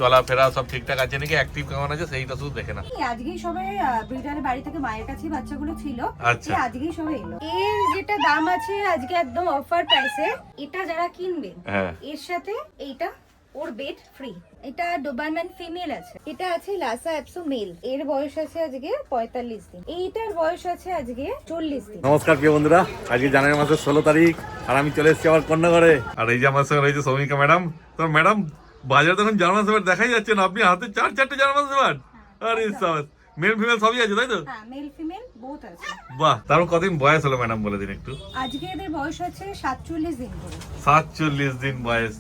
চলাফেরা সব ঠিকঠাক আছে নাকি, অ্যাক্টিভ কেমন আছে সেইটা শুধু দেখে না। আজকেই সবে ব্রিডারের বাড়ি থেকে মায়ের কাছে বাচ্চাগুলো ছিল, আচ্ছা আজকেই সবে এলো। এর যেটা দাম আছে আজকে একদম অফার প্রাইসে, এটা যারা কিনবে এর সাথে এইটা ওর বেড ফ্রি। এটা ডোবারম্যান ফিমেল আছে, এটা আছে লাসা অ্যাপসো মেল। এর বয়স আছে আজকে 45 দিন, এইটার বয়স আছে আজকে 40 দিন। নমস্কার প্রিয় বন্ধুরা, আজকে জানুয়ারি মাসের 16 তারিখ আর আমি চলে এসেছি আমার কন্যাঘরে। আর এই যে আমার সঙ্গে রয়েছে সৌমিকা ম্যাডাম। তো ম্যাডাম, বাজারে তখন জার্মান শেফার্ড দেখাই যাচ্ছে না, আপনি হাতে চারটে জার্মান শেফার্ড। আরে সাবাস, মেল ফিমেল সবই আছে তাই তো? হ্যাঁ, মেল ফিমেল বোথ আছে। বাহ, তারপর কতদিন বয়স হলো ম্যাডাম বলে দিন একটু। আজকে এদের বয়স আছে 47 দিন করে। 47 দিন বয়স,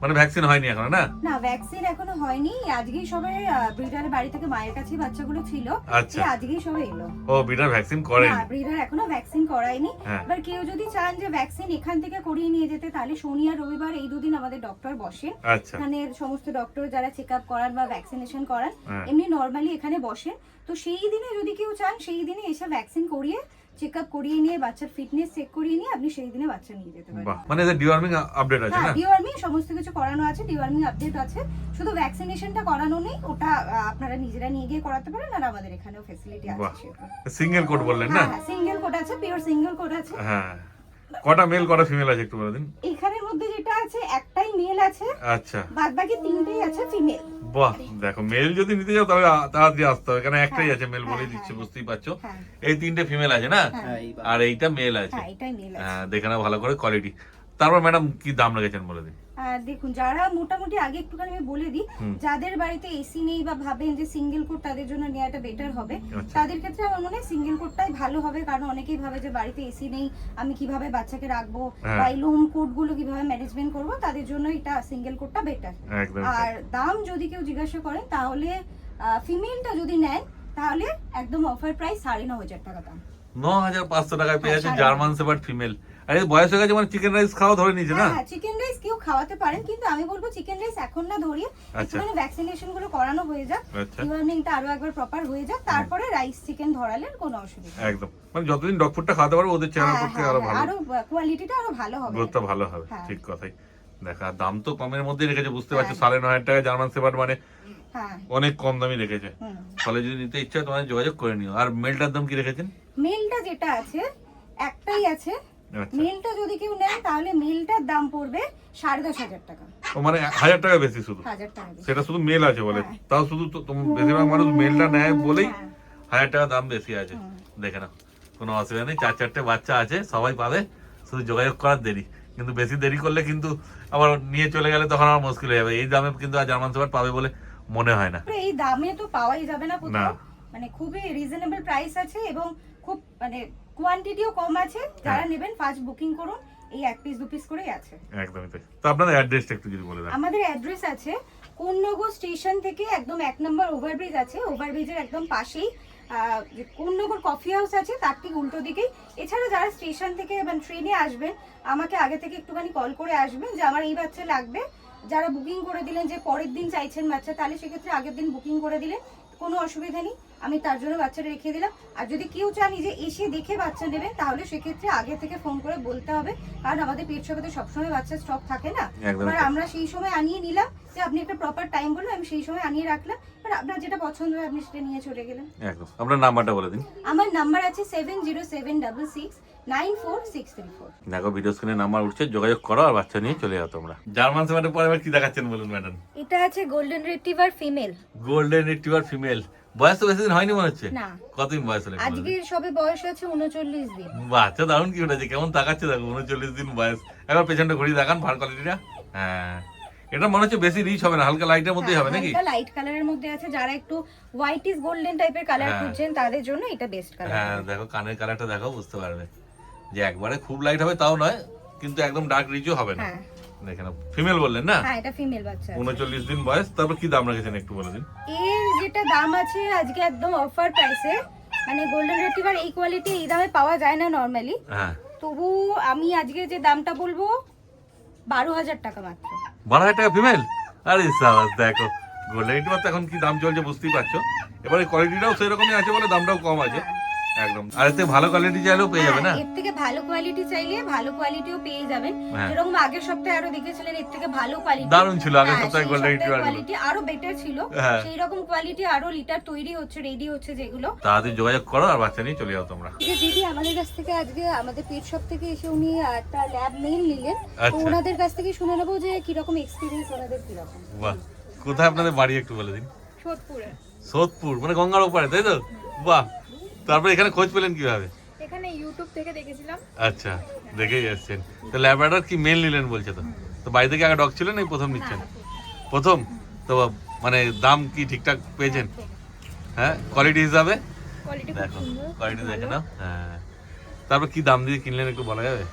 মানে ভ্যাকসিন হয়নি এখনো না? না, ভ্যাকসিন এখনো হয়নি। আজকেই সবে ব্রিডারের বাড়ি থেকে মায়ের কাছে বাচ্চাগুলো ছিল, আচ্ছা আজকেই সবে এলো। ও ব্রিডার ভ্যাকসিন করেন? না, ব্রিডার এখনো ভ্যাকসিন করায়নি। হ্যাঁ। এবার কেউ যদি চান যে ভ্যাকসিন এখান থেকে করিয়ে নিয়ে যেতে, তাহলে শনি আর রবিবার এই দুদিন আমাদের ডক্টর বসেন। আচ্ছা, এখানে সমস্ত ডক্টর যারা চেক আপ করান বা ভ্যাকসিনেশন করান, হ্যাঁ। এমনি নরমালি এখানে বসেন। তো সেই দিনে যদি কেউ চান, সেই দিনে এসে ভ্যাকসিন করিয়ে চেক আপ করিয়ে নিয়ে বাচ্চার ফিটনেস চেক করিয়ে নিয়ে আপনি সেই দিনে বাচ্চা নিয়ে যেতে পারেন। বাহ, মানে এদের ডিওয়ার্মিং আপডেট আছে না? হ্যাঁ, ডিওয়ার্মিং সমস্ত কিছু করানো আছে, ডিওয়ার্মিং আপডেট আছে। শুধু ভ্যাকসিনেশনটা করানো নেই, ওটা আপনারা নিজেরা নিয়ে গিয়ে করাতে পারেন, আর আমাদের এখানেও ফ্যাসিলিটি আছে। সিঙ্গেল কোড বললেন না? হ্যাঁ, সিঙ্গেল কোড আছে, পিওর সিঙ্গেল কোড আছে। হ্যাঁ, কটা মেল কটা ফিমেল আছে একটু বলে দিন। এখানের মধ্যে যেটা আছে একটাই মেল আছে, আচ্ছা, বাদ বাকি তিনটেই আছে ফিমেল। বাহ, দেখো মেল যদি নিতে যাও তাহলে তাড়াতাড়ি আসতে হবে, কারণ একটাই আছে মেল, বলেই দিচ্ছে, বুঝতেই পারছো। এই তিনটে ফিমেল আছে না, আর এইটা মেল আছে। হ্যাঁ, এটাই মেল আছে। হ্যাঁ, দেখে নাও ভালো করে কোয়ালিটি। তারপর ম্যাডাম কি দাম রেখেছেন বলে দিন। দেখুন, যারা মোটামুটি আগে একটুখানি আমি বলে দিই, যাদের বাড়িতে এসি নেই বা ভাবেন যে সিঙ্গেল কোড তাদের জন্য নেওয়াটা বেটার হবে, তাদের ক্ষেত্রে আমার মনে হয় সিঙ্গেল কোডটাই ভালো হবে। কারণ অনেকেই ভাবে যে বাড়িতে এসি নেই, আমি কিভাবে বাচ্চাকে রাখবো বা এই লোম কোড গুলো কিভাবে ম্যানেজমেন্ট করবো, তাদের জন্য এটা সিঙ্গেল কোডটা বেটার। আর দাম যদি কেউ জিজ্ঞাসা করেন, তাহলে ফিমেলটা যদি নেন তাহলে একদম অফার প্রাইস 9,500 টাকা দাম। 9,500 টাকায় পেয়ে যাচ্ছে জার্মান শেফার্ড ফিমেল। আরে বয়স হয়ে গেছে মানে চিকেন রাইস খাওয়া ধরে নিয়েছে না? হ্যাঁ, চিকেন রাইস কেউ খাওয়াতে পারেন, কিন্তু আমি বলবো চিকেন রাইস এখন না ধরিয়ে একটুখানি ভ্যাকসিনেশন গুলো করানো হয়ে যাক, ডিওয়ার্মিংটা আরো একবার প্রপার হয়ে যাক, তারপরে রাইস চিকেন ধরালে কোনো অসুবিধা নেই। একদম, মানে যতদিন ডগ ফুডটা খাওয়াতে পারবে ওদের চেহারার পক্ষে আরো ভালো, আরো কোয়ালিটিটা আরো ভালো হবে, গ্রোথটা ভালো হবে। ঠিক কথাই। দেখা দাম তো কমের মধ্যে রেখেছে, বুঝতে পারছো। 9,500 টাকা জার্মান শেফার্ড মানে অনেক কম দামি রেখেছে। ফলে যদি নিতে ইচ্ছা তোমাদের যোগাযোগ করে নিও। আর মেলটার দাম কি রেখেছেন? মেলটা যেটা আছে একটাই আছে, মেলটা যদি কেউ নেয় তাহলে মেলটার দাম পড়বে 10,500 টাকা। ও মানে 1,000 টাকা বেশি শুধু? 1,000 টাকা বেশি। সেটা শুধু মেল আছে বলে, তাও শুধু বেশিরভাগ মানুষ মেলটা নেয় বলেই 1,000 টাকা দাম বেশি আছে। দেখে নাও, কোনো অসুবিধা নেই, 4-4টে বাচ্চা আছে, সবাই পাবে, শুধু যোগাযোগ করার দেরি। কিন্তু বেশি দেরি করলে কিন্তু আবার নিয়ে চলে গেলে তখন আমার মুশকিল হয়ে যাবে। এই দামে কিন্তু আর জার্মান শেফার্ড পাবে বলে মনে হয় না। এই দামে তো পাওয়াই যাবে না কোথাও, মানে খুবই রিজনেবল প্রাইস আছে এবং খুব মানে কোয়ান্টিটিও কম আছে। যারা নেবেন ফার্স্ট বুকিং করুন, এই 1 পিস 2 পিস করেই আছে। একদমই তাই। তো আপনাদের অ্যাড্রেসটা একটু যদি বলে দেন। আমাদের অ্যাড্রেস আছে কোন্নগর স্টেশন থেকে একদম 1 নম্বর ওভারব্রিজ আছে, ওভারব্রিজের একদম পাশেই কোন্নগর কফি হাউস আছে, তার ঠিক উল্টো দিকেই। এছাড়া যারা স্টেশন থেকে মানে ট্রেনে আসবেন, আমাকে আগে থেকে একটুখানি কল করে আসবেন যে আমার এই বাচ্চা লাগবে। যারা বুকিং করে দিলেন যে পরের দিন চাইছেন বাচ্চা, তাহলে সেক্ষেত্রে আগের দিন বুকিং করে দিলেন, কোনো অসুবিধা নেই, আমি তার জন্য বাচ্চাটা রেখে দিলাম। আর যদি কেউ চান যে এসে দেখে বাচ্চা নেবেন, তাহলে সেক্ষেত্রে আগে থেকে ফোন করে বলতে হবে, কারণ আমাদের পেট শপে সবসময় বাচ্চার স্টক থাকে না। এবার আমরা সেই সময় আনিয়ে নিলাম, যে আপনি একটা প্রপার টাইম বললেন, আমি সেই সময় আনিয়ে রাখলাম, আর আপনার যেটা পছন্দ হয় আপনি সেটা নিয়ে চলে গেলেন। একদম। আপনার নাম্বারটা বলে দিন। আমার নাম্বার আছে 7076694634। দেখো ভিডিও স্ক্রিনে নাম্বার উঠছে, যোগাযোগ করো আর বাচ্চা নিয়ে চলে যাও তোমরা। জার্মান শেফার্ডের পরে এবার কি দেখাচ্ছেন বলুন ম্যাডাম? এটা আছে golden retriever female. Golden retriever female, বয়স তো বেশি দিন হয়নি মনে হচ্ছে। না, কতদিন বয়স হলো? আজকে সবে বয়স আছে 39 দিন। বাচ্চা দারুণ কি উঠেছে, কেমন তাকাচ্ছে দেখো, 39 দিন বয়স। একবার পেছনটা ঘুরিয়ে দেখান, ভার কোয়ালিটিটা। হ্যাঁ, এটা মনে হচ্ছে বেশি রিচ হবে না, হালকা লাইটের মধ্যেই হবে নাকি? হালকা লাইট কালারের মধ্যে আছে। যারা একটু হোয়াইট ইজ গোল্ডেন টাইপের কালার খুঁজছেন, তাদের জন্য এটা বেস্ট কালার। হ্যাঁ, দেখো কানের কালারটা দেখো, বুঝতে পারবে যে একবারে খুব লাইট হবে তাও নয়, কিন্তু একদম ডার্ক রিচও হবে না। দেখেন, ফিমেল বললেন না? হ্যাঁ, এটা ফিমেল বাচ্চা। 39 দিন বয়স। তারপর কি দাম রেখেছেন একটু বলে দিন। এর যেটা দাম আছে আজকে একদম অফার প্রাইসে, মানে গোল্ডেন রিট্রিভার এই কোয়ালিটি এই দামে পাওয়া যায় না নরমালি। হ্যাঁ, তবু আমি আজকে যে দামটা বলবো 12,000 টাকা মাত্র। 12,000 টাকা ফিমেল? আরে সাবাস, দেখো গোল্ডেন রিট্রিভার এখন কি দাম চলছে বুঝতেই পারছো। এবারে কোয়ালিটিটাও সেই রকমই আছে বলে দামটাও কম আছে। একদম। আর এতে ভালো কোয়ালিটি চাইলেও পেয়ে যাবে না? এর থেকে ভালো কোয়ালিটি চাইলে ভালো কোয়ালিটিও পেয়ে যাবেন। যেরকম আগের সপ্তাহে আরো দেখেছিলেন এর থেকে ভালো কোয়ালিটি, দারুণ ছিল আগের সপ্তাহে গোল্ডেন রিট্রিভার কোয়ালিটি আরো বেটার ছিল। সেই রকম কোয়ালিটি আরো লিটার তৈরি হচ্ছে, রেডি হচ্ছে যেগুলো। তাড়াতাড়ি যোগাযোগ করো আর বাচ্চা নিয়ে চলে যাও তোমরা। যে দিদি আমাদের কাছ থেকে আজকে আমাদের পেট শপ থেকে এসে উনি একটা ল্যাব মেল নিলেন, তো ওনাদের কাছ থেকে শুনে নেবো যে কি রকম এক্সপেরিয়েন্স ওনাদের কি রকম। বাহ, কোথায় আপনাদের বাড়ি একটু বলে দিন? সোদপুরে। সোদপুর মানে গঙ্গার ওপারে, তাই তো? বাহ, তারপরে এখানে খোঁজ পেলেন কিভাবে? এখানে ইউটিউব থেকে দেখেছিলাম। আচ্ছা, দেখেই যাচ্ছেন। তো ল্যাবরেটর কি মেল নিলেন বলছে তো? তো বাড়ি থেকে আগে ডগ ছিল না, প্রথম নিচ্ছেন? প্রথম তো মানে দাম কি ঠিকঠাক পেয়েছেন? হ্যাঁ, কোয়ালিটি হিসাবে কোয়ালিটি খুব দেখো, সুন্দর। কোয়ালিটি দেখে নাও। হ্যাঁ, তারপর কি দাম দিয়ে কিনলেন একটু বলা যাবে?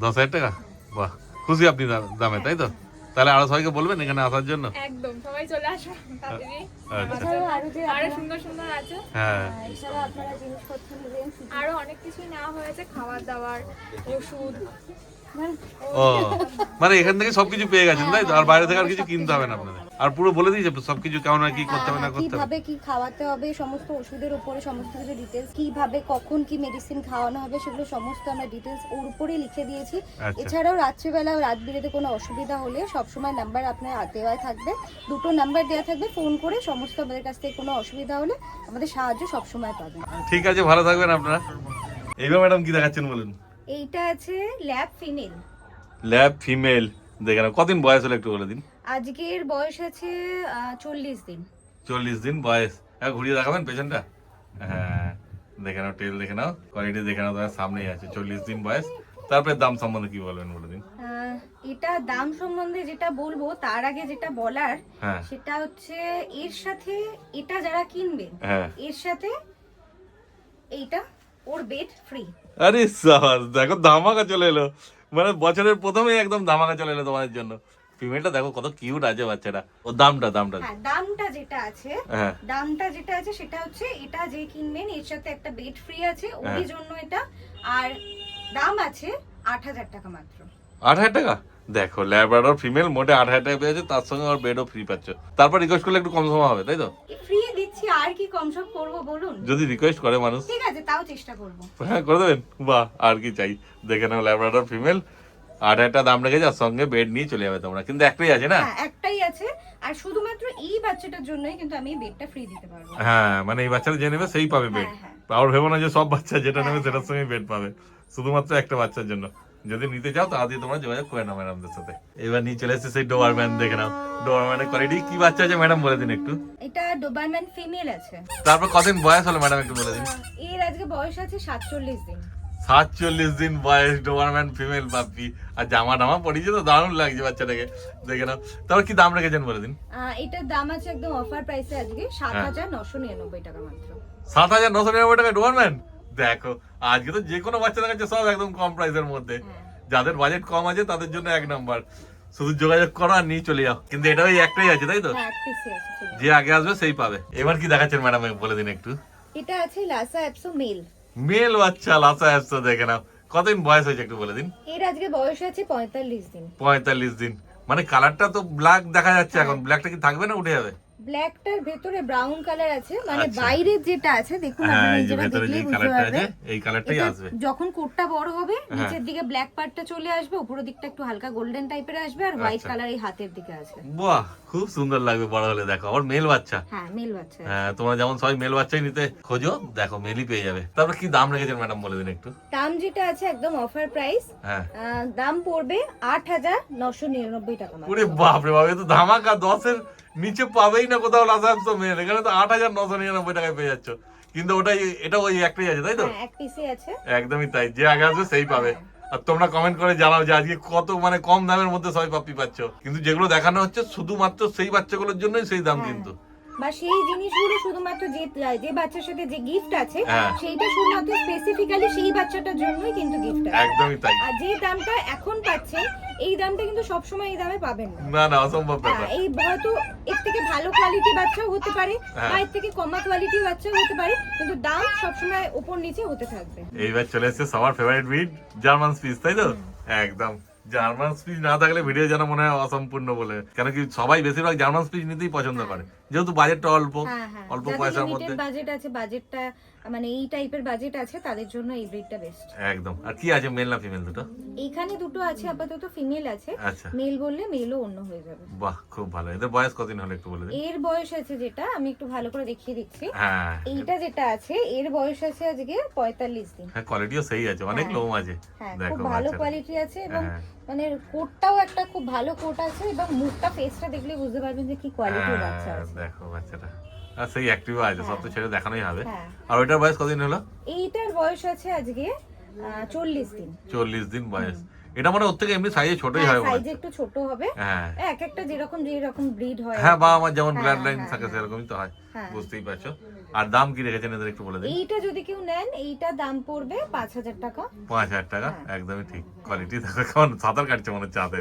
10,000 টাকা। বাহ, খুশি আপনি দামে, তাই তো? তাহলে আরো সবাইকে বলবেন এখানে আসার জন্য। একদম, সবাই চলে আসো তাড়াতাড়ি। আচ্ছা, আরো সুন্দর সুন্দর আছে। হ্যাঁ, এছাড়া আপনারা জিনিসপত্র নিলেন, আরো অনেক কিছুই নেওয়া হয়েছে, খাবার দাবার, ওষুধ। ও মানে এখান থেকে সবকিছু পেয়ে গেছেন, তাই তো? আর বাইরে থেকে আর কিছু কিনতে হবে না আপনাদের? আর পুরো বলে দিয়েছে সবকিছু কেমন আর কি করতে হবে না করতে হবে? কিভাবে কি খাওয়াতে হবে, সমস্ত ওষুধের উপরে সমস্ত কিছু ডিটেলস, কিভাবে কখন কি মেডিসিন খাওয়ানো হবে সেগুলো সমস্ত আমরা ডিটেলস ওর উপরেই লিখে দিয়েছি। আচ্ছা। এছাড়াও রাত্রিবেলা রাত বিরেতে কোনো অসুবিধা হলে সবসময় নাম্বার আপনার দেওয়া থাকবে, দুটো নাম্বার দেওয়া থাকবে, ফোন করে সমস্ত আমাদের কাছ থেকে কোনো অসুবিধা হলে আমাদের সাহায্য সবসময় পাবেন। ঠিক আছে, ভালো থাকবেন আপনারা। এইবার ম্যাডাম কি দেখাচ্ছেন বলুন? এইটা আছে ল্যাব ফিমেল। ল্যাব ফিমেল, দেখে নাও। কদিন বয়স হলো একটু বলে দিন? আজকের বয়স আছে 40 দিন। 40 দিন বয়স। হ্যাঁ, ঘুরিয়ে দেখাবেন পেছনটা? হ্যাঁ, দেখে নাও, টেল দেখে নাও, কোয়ালিটি দেখে নাও, তোমার সামনেই আছে। 40 দিন বয়স। তারপরে দাম সম্বন্ধে কি বলবেন বলে দিন? এটা দাম সম্বন্ধে যেটা বলবো তার আগে যেটা বলার হ্যাঁ, সেটা হচ্ছে এর সাথে এটা যারা কিনবে হ্যাঁ। এর সাথে এইটা ওর বেড ফ্রি। আরে সাবাস, দেখো ধামাকা চলে এলো। মানে বছরের প্রথমেই একদম ধামাকা চলে এলো তোমাদের জন্য। ফিমেলটা দেখো কত কিউট আছে বাচ্চাটা। ও দামটা হ্যাঁ, দামটা যেটা আছে, হ্যাঁ, দামটা যেটা আছে সেটা হচ্ছে এটা যে কিনবেন এর সাথে একটা বেড ফ্রি আছে ওর জন্য এটা। আর দাম আছে 8,000 টাকা মাত্র। 8,000 টাকা? দেখো, ল্যাব্রাডর ফিমেল মোটে 8,000 টাকা পেয়েছে, তার সঙ্গে আর বেডও ফ্রি পাচ্ছ। তারপর রিকোয়েস্ট করলে একটু কম সময় হবে, তাই তো? ফ্রি দিচ্ছি, আর কি কম সব করবো বলুন? যদি রিকোয়েস্ট করে মানুষ। ঠিক আছে, তাও চেষ্টা করবো। হ্যাঁ, করে দেবেন? বাহ, আর কি চাই। দেখে নাও, ল্যাব্রাডর ফিমেল 8,000 টাকা দাম রেখেছে, আর সঙ্গে বেড নিয়ে চলে যাবে তোমরা। কিন্তু একটাই আছে না? হ্যাঁ, একটাই আছে। আর শুধুমাত্র এই বাচ্চাটার জন্যই কিন্তু আমি বেডটা ফ্রি দিতে পারবো। হ্যাঁ, মানে এই বাচ্চাটা যে নেবে সেই পাবে বেড। হ্যাঁ। আর ভেবো না যে সব বাচ্চা যেটা নেবে সেটার সঙ্গে বেড পাবে। শুধুমাত্র একটা বাচ্চার জন্য। যদি নিতে চাও তাহলে তোমরা যোগাযোগ করে নাও ম্যাডামদের সাথে। এবার নিয়ে চলে এসেছে সেই ডোবারম্যান, দেখে নাও। ডোবারম্যানের কোয়ালিটি কি বাচ্চা আছে ম্যাডাম বলে দিন একটু। এটা ডোবারম্যান ফিমেল আছে। তারপর কদিন বয়স হলো ম্যাডাম একটু বলে দিন? এর আজকে বয়স আছে 47 দিন। 47 দিন বয়স, ডোবারম্যান ফিমেল বাপি। আর জামা টামা পরিয়েছে তো, দারুণ লাগছে বাচ্চাটাকে, দেখে নাও। তারপর কি দাম রেখেছেন বলে দিন? এটার দাম আছে একদম অফার প্রাইসে আজকে 7,999 টাকা মাত্র। 7,999 টাকা ডোবারম্যান? দেখো, আজকে তো যে কোনো বাচ্চা দেখাচ্ছে সব একদম কম প্রাইসের মধ্যে। যাদের বাজেট কম আছে তাদের জন্য এক নাম্বার। শুধু যোগাযোগ করো আর নিয়ে চলে যাও। কিন্তু এটা ওই একটাই আছে, তাই তো? হ্যাঁ, এক পিসই আছে। যে আগে আসবে সেই পাবে। এবার কি দেখাচ্ছেন ম্যাডাম বলে দিন একটু? এটা আছে লাসা অ্যাপসো মেল। মেল বাচ্চা, লাসা অ্যাপস, দেখে নাও। কতদিন বয়স হয়েছে একটু বলে দিন? এর আজকে বয়স আছে 45 দিন। 45 দিন। মানে কালারটা তো ব্ল্যাক দেখা যাচ্ছে এখন। ব্ল্যাকটা কি থাকবে না উঠে যাবে? ব্ল্যাকটার ভেতরে ব্রাউন কালার আছে, মানে আচ্ছা। বাইরে যেটা আছে দেখুন হ্যাঁ, আপনি এই যে নিজেরা ভেতরে যে দেখলেই বুঝতে কালারটা আছে পারবেন। এই কালারটাই এটা আসবে। যখন কোটটা বড় হবে নিচের দিকে ব্ল্যাক পার্টটা চলে আসবে, উপরের দিকটা একটু হালকা গোল্ডেন টাইপের আসবে, আর হোয়াইট কালার এই হাতের দিকে আছে। বাহ, খুব সুন্দর লাগবে বড় হলে। দেখো, আবার মেল বাচ্চা। হ্যাঁ, মেল বাচ্চা। হ্যাঁ, তোমরা যেমন সবাই মেল বাচ্চাই নিতে খোঁজো, দেখো মেলই পেয়ে যাবে। তারপর কি দাম রেখেছেন ম্যাডাম বলে দিন একটু? দাম যেটা আছে একদম অফার প্রাইস। হ্যাঁ, দাম পড়বে 8,999 টাকা মাত্র। ওরে বাপ রে বাপ, এ তো ধামাকা। 10-এর নিচে পাবেই না কোথাও লাসা অ্যাপস মেল। এখানে তো 8,999 টাকায় পেয়ে যাচ্ছ। কিন্তু ওটাই, এটা ওই একটাই আছে, তাই তো? হ্যাঁ, এক পিসই আছে। একদমই তাই। যে আগে আসবে সেই পাবে। আর তোমরা কমেন্ট করে জানাও যে আজকে কত মানে কম দামের মধ্যে সবাই পাপ্পি পাচ্ছ। কিন্তু যেগুলো দেখানো হচ্ছে শুধুমাত্র সেই বাচ্চাগুলোর জন্যই সেই দাম কিন্তু। বা সেই জিনিসগুলো শুধুমাত্র যে বাচ্চার সাথে যে গিফট আছে হ্যাঁ। সেইটা শুধুমাত্র স্পেসিফিক্যালি সেই বাচ্চাটার জন্যই কিন্তু গিফট আছে। একদমই তাই। আর যে দামটা এখন পাচ্ছেন এই দামটা কিন্তু সবসময় এই দামে পাবেন না। না না, অসম্ভব ব্যাপার। এই হয়তো এর থেকে ভালো কোয়ালিটি বাচ্চাও হতে পারে হ্যাঁ। বা এর থেকে কমা কোয়ালিটি বাচ্চাও হতে পারে, কিন্তু দাম সবসময় উপর নিচে হতে থাকবে। এইবার চলে এসেছে সবার ফেভারিট ব্রিড, জার্মান স্পিচ, তাই তো? একদম জার্মান স্পিচ না থাকলে ভিডিও যেন মনে হয় অসম্পূর্ণ বলে, কেন কি সবাই বেশিরভাগ জার্মান স্পিচ নিতেই পছন্দ করে, যেহেতু বাজেটটা অল্প, অল্প পয়সার মধ্যে। বাজেট আছে, বাজেটটা মানে এই টাইপের বাজেট আছে তাদের জন্য এই ব্রিডটা বেস্ট একদম। আর কি আছে, মেল না ফিমেল দুটো? এইখানে দুটো আছে আপাতত, ফিমেল আছে। আচ্ছা, মেল বললে মেলও অন্য হয়ে যাবে। বাহ, খুব ভালো। এদের বয়স কতদিন হলো একটু বলে দিন। এর বয়স আছে, যেটা আমি একটু ভালো করে দেখিয়ে দিচ্ছি, হ্যাঁ, এইটা যেটা আছে এর বয়স আছে আজকে 45 দিন। হ্যাঁ, কোয়ালিটিও সেই আছে, অনেক লোম আছে। হ্যাঁ, দেখো খুব ভালো বাচ্চাটা। কোয়ালিটি আছে এবং হ্যাঁ। মানে কোটটাও একটা খুব ভালো কোট আছে এবং মুখটা, ফেসটা দেখলে বুঝতে পারবেন যে কি কোয়ালিটির বাচ্চা হ্যাঁ, আছে। দেখো বাচ্চাটা, আর সেই অ্যাক্টিভ আছে, সব তো ছেড়ে দেখানোই হবে। হ্যাঁ। আর ওইটার বয়স কতদিন হলো? এইটার বয়স আছে আজকে 40 দিন। 40 দিন বয়স। এটা মানে ওর থেকে এমনি সাইজে ছোটই হয় মনে হয়। সাইজে একটু ছোট হবে। হ্যাঁ, এক একটা যেরকম ব্রিড হয়। হ্যাঁ, বা আমার যেমন হ্যাঁ, ব্লাড লাইন হ্যাঁ, থাকে হ্যাঁ। সেরকমই তো হয়, হ্যাঁ। বুঝতেই পারছো। আর দাম কি রেখেছেন এদের একটু বলে দিন। এইটা যদি কেউ নেন, এইটা দাম পড়বে 5000 টাকা। 5000 টাকা, হ্যাঁ। একদমই ঠিক। কোয়ালিটি দেখো কেমন সাঁতার কাটছে মনে হচ্ছে হাতে,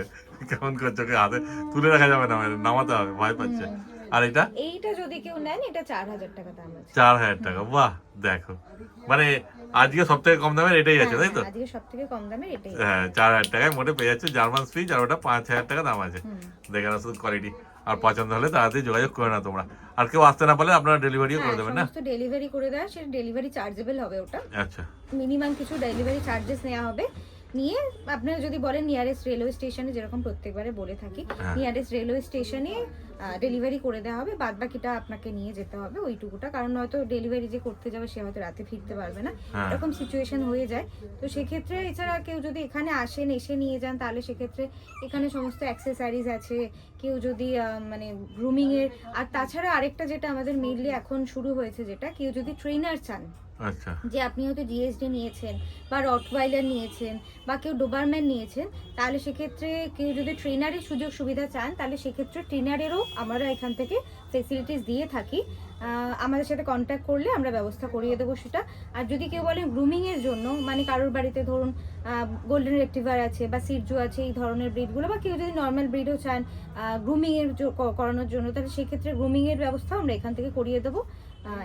কেমন করছে, ওকে হাতে তুলে রাখা যাবে না, নামাতে হবে, ভয় পাচ্ছে। আর এটা? এইটা যদি কেউ নেন, এটা 4000 টাকা দাম আছে। 4000 টাকা, বাহ দেখো, মানে আজকে সব থেকে কম দামের এটাই আছে, তাই তো? আজকে সবথেকে কম দামের এটাই। হ্যাঁ, 4000 টাকায় মোটে পেয়ে যাচ্ছে জার্মান স্পিচ, আর ওটা 5000 টাকা দাম আছে। দেখে না শুধু কোয়ালিটি, আর পছন্দ হলে তাড়াতাড়ি যোগাযোগ করে না তোমরা। আর কেউ আসতে না পারলে আপনারা ডেলিভারিও করে দেবেন না? সমস্ত ডেলিভারি করে দেয়, সেটা ডেলিভারি চার্জেবল হবে ওটা। আচ্ছা, মিনিমাম কিছু ডেলিভারি চার্জেস নেওয়া হবে। নিয়ে আপনারা যদি বলেন নিয়ারেস্ট রেলওয়ে স্টেশনে, যেরকম প্রত্যেকবারে বলে থাকি, নিয়ারেস্ট রেলওয়ে স্টেশনে ডেলিভারি করে দেওয়া হবে। বাদ বাকিটা আপনাকে নিয়ে যেতে হবে ওইটুকুটা, কারণ হয়তো ডেলিভারি যে করতে যাবে সে হয়তো রাতে ফিরতে পারবে না, এরকম সিচুয়েশন হয়ে যায়। তো সেক্ষেত্রে এছাড়া কেউ যদি এখানে আসেন, এসে নিয়ে যান, তাহলে সেক্ষেত্রে এখানে সমস্ত অ্যাক্সেসরিজ আছে। কেউ যদি মানে গ্রুমিং এর, আর তাছাড়া আরেকটা যেটা আমাদের মেইনলি এখন শুরু হয়েছে, যেটা কেউ যদি ট্রেনার চান, আচ্ছা, যে আপনি হয়তো জিএসডি নিয়েছেন বা রটওয়াইলার নিয়েছেন বা কেউ ডোবারম্যান নিয়েছেন, তাহলে সেক্ষেত্রে কেউ যদি ট্রেনারের সুযোগ সুবিধা চান, তাহলে সেক্ষেত্রে ট্রেনারেরও আমরা এখান থেকে ফেসিলিটিস দিয়ে থাকি। আমাদের সাথে কন্ট্যাক্ট করলে আমরা ব্যবস্থা করিয়ে দেবো সেটা। আর যদি কেউ বলেন গ্রুমিংয়ের জন্য, মানে কারোর বাড়িতে ধরুন গোল্ডেন রেক্টিভার আছে বা সিরজু আছে, এই ধরনের ব্রিডগুলো, বা কেউ যদি নর্মাল ব্রিডও চান গ্রুমিংয়ের করানোর জন্য, তাহলে সেক্ষেত্রে গ্রুমিংয়ের ব্যবস্থা আমরা এখান থেকে করিয়ে দেবো।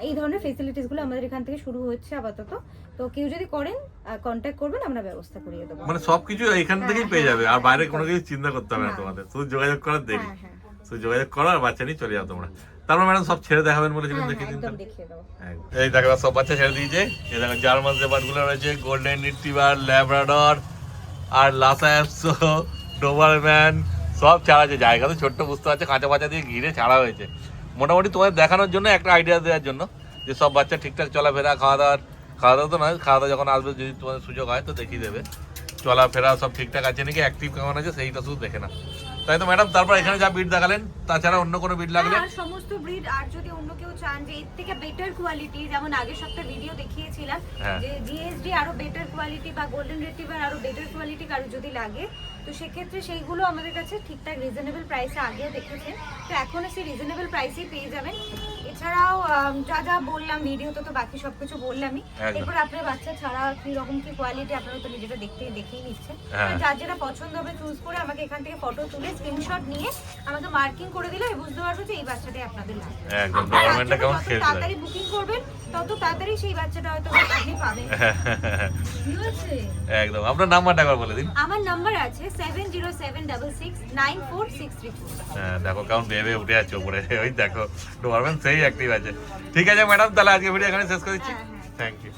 এই ধরনের ফেসিলিটিসগুলো আমাদের এখান থেকে শুরু হচ্ছে আপাতত। তো কেউ যদি করেন, কন্ট্যাক্ট করবেন, আমরা ব্যবস্থা করিয়ে দেবো। মানে সবকিছু এখান থেকেই পেয়ে যাবে, আর বাইরে কোনো কিছু চিন্তা করতে হবে না তোমাদের, শুধু যোগাযোগ করার দেরি। শুধু যোগাযোগ করো আর বাচ্চা নিয়ে চলে যাও তোমরা। তারপর ম্যাডাম সব ছেড়ে দেখাবেন বলেছিলেন, দেখিয়ে দিন তাহলে। এই দেখো সব বাচ্চা ছেড়ে দিয়েছে। এই দেখো জার্মান শেপার্ড গুলো রয়েছে, গোল্ডেন রিট্রিভার, ল্যাব্রাডর আর লাসা অ্যাপসো, ডোবারম্যান, সব ছাড়া আছে। জায়গা তো ছোট্ট, বুঝতে পারছে, কাঁচা বাচ্চা দিয়ে ঘিরে ছাড়া হয়েছে। মোটামুটি তোমাদের দেখানোর জন্য, একটা আইডিয়া দেওয়ার জন্য, যে সব বাচ্চা ঠিকঠাক চলাফেরা, খাওয়া দাওয়া তো নয়, খাওয়া দাওয়া যখন আসবে, যদি তোমাদের সুযোগ হয় তো দেখিয়ে দেবে। চলাফেরা সব ঠিকঠাক আছে নাকি, অ্যাক্টিভ কেমন আছে, সেইটা শুধু দেখে না, তাই তো ম্যাডাম? তারপর এখানে যা ব্রিড দেখালেন, তাছাড়া অন্য কোনো ব্রিড লাগলে? আর সমস্ত ব্রিড, আর যদি অন্য কেউ চান যে এর থেকে বেটার কোয়ালিটি, যেমন আগের সপ্তাহে ভিডিও দেখিয়েছিলাম যে জিএসডি আরো বেটার কোয়ালিটি বা গোল্ডেন রিট্রিভার আরো বেটার কোয়ালিটি কারো যদি লাগে, তো সেক্ষেত্রে সেইগুলো আমাদের কাছে ঠিকঠাক রিজনেবল প্রাইসে আগেও দেখেছেন, তো এখনো সেই রিজনেবল প্রাইসেই পেয়ে যাবেন। এছাড়াও যা যা বললাম ভিডিওতে, তো বাকি সবকিছু বললামই। এরপর আপনার বাচ্চা ছাড়া কি রকম কি কোয়ালিটি, আপনারা তো নিজেটা দেখেই নিচ্ছেন। যার যেটা পছন্দ হবে চুজ করে আমাকে এখান থেকে ফটো তুলে স্ক্রিনশট নিয়ে আমাকে মার্কিং করে দিলে বুঝতে পারবো যে এই বাচ্চাটাই আপনাদের লাগবে। একদম, গভর্নমেন্টটা কেমন খেলছে, তাড়াতাড়ি বুকিং করবেন তত তাড়াতাড়ি সেই বাচ্চাটা হয়তো আপনি পাবেন। ঠিক আছে, একদম। আপনার নাম্বারটা একবার বলে দিন। আমার নাম্বার আছে 7076694634। হ্যাঁ, দেখো কেমন ভেবে উঠে আছে উপরে, ওই দেখো ডোবারম্যান সেই অ্যাক্টিভ আছে। ঠিক আছে ম্যাডাম, তাহলে আজকে ভিডিও এখানে শেষ করে দিচ্ছি। Thank you.